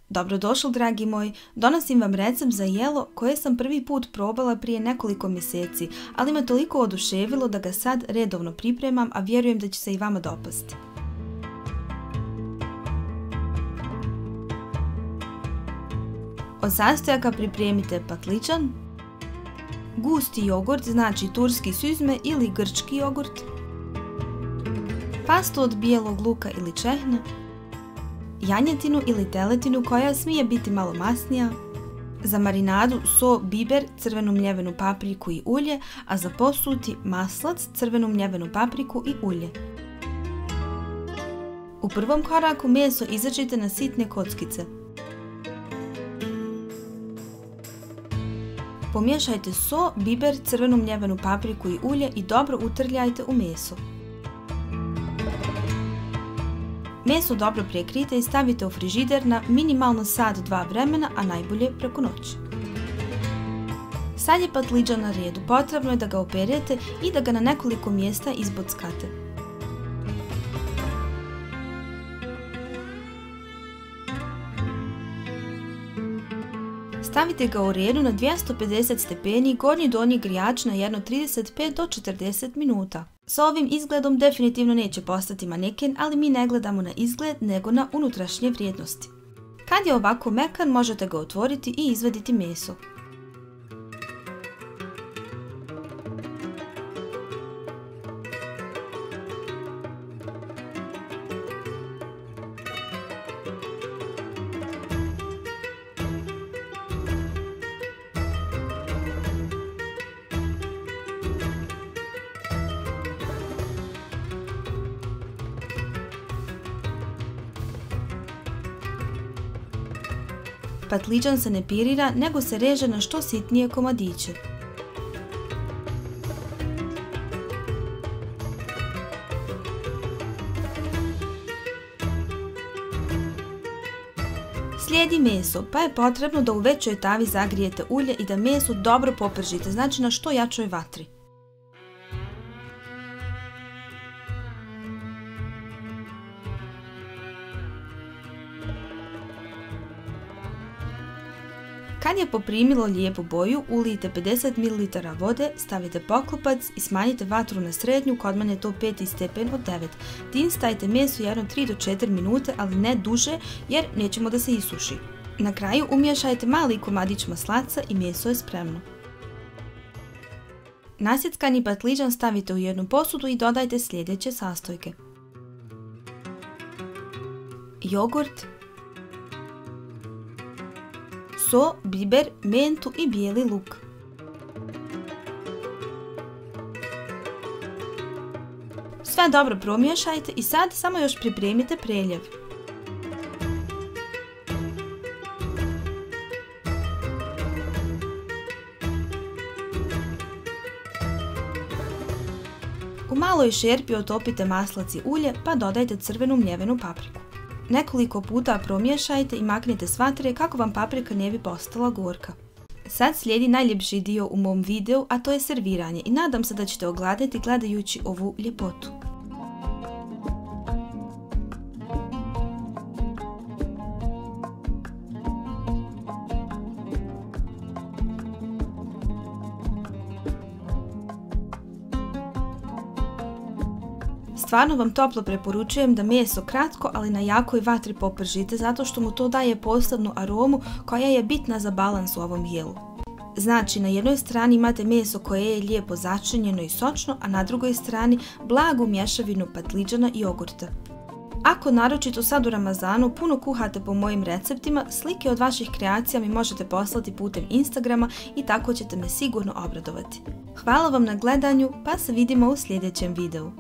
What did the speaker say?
Dobrodošli dragi moji, donosim vam recept za jelo koje sam prvi put probala prije nekoliko mjeseci, ali me toliko oduševilo da ga sad redovno pripremam, a vjerujem da će se i vama dopasti. Od sastojaka pripremite patliđan, gusti jogurt, znači turski süzme ili grčki jogurt, pastu od bijelog luka ili čehna, janjetinu ili teletinu koja smije biti malo masnija, za marinadu so, biber, crvenu mljevenu papriku i ulje, a za posuti maslac, crvenu mljevenu papriku i ulje. U prvom koraku meso izračite na sitne kockice. Pomiješajte so, biber, crvenu mljevenu papriku i ulje i dobro utrljajte u meso. Meso dobro prekrijte i stavite u frižider na minimalno sat-dva vremena, a najbolje preko noći. Sad je patliđan na redu, potrebno je da ga operete i da ga na nekoliko mjesta izbockate. Stavite ga u redu na 250 stepeni, gornji donji grijač na jedno 35 do 40 minuta. S ovim izgledom definitivno neće postati maneken, ali mi ne gledamo na izgled nego na unutrašnje vrijednosti. Kad je ovako mekan, možete ga otvoriti i izvaditi meso. Patliđan se ne pirira, nego se reže na što sitnije komadiće. Slijedi meso, pa je potrebno da u većoj tavi zagrijete ulje i da meso dobro popržite, znači na što jačoj vatri. Kad je poprimilo lijepu boju, ulijte 50 ml vode, stavite poklopac i smanjite vatru na srednju, kod mene je to 5. stepen od 9. Tim stavite meso jedno 3 do 4 minute, ali ne duže jer nećemo da se isuši. Na kraju umiješajte mali komadić maslaca i meso je spremno. Nasjeckani patliđan stavite u jednu posudu i dodajte sljedeće sastojke: jogurt, so, biber, mentu i bijeli luk. Sve dobro promiješajte i sad samo još pripremite preljev. U maloj šerpi otopite maslac i ulje pa dodajte crvenu mljevenu papriku. Nekoliko puta promiješajte i maknite s vatre kako vam paprika ne bi postala gorka. Sad slijedi najljepši dio u mom videu, a to je serviranje i nadam se da ćete ogladati gledajući ovu ljepotu. Stvarno vam toplo preporučujem da meso kratko, ali na jakoj vatri popržite zato što mu to daje posebnu aromu koja je bitna za balans u ovom jelu. Znači, na jednoj strani imate meso koje je lijepo začinjeno i sočno, a na drugoj strani blagu mješavinu patliđana i jogurta. Ako naročito sad u Ramazanu puno kuhate po mojim receptima, slike od vaših kreacija mi možete poslati putem Instagrama i tako ćete me sigurno obradovati. Hvala vam na gledanju, pa se vidimo u sljedećem videu.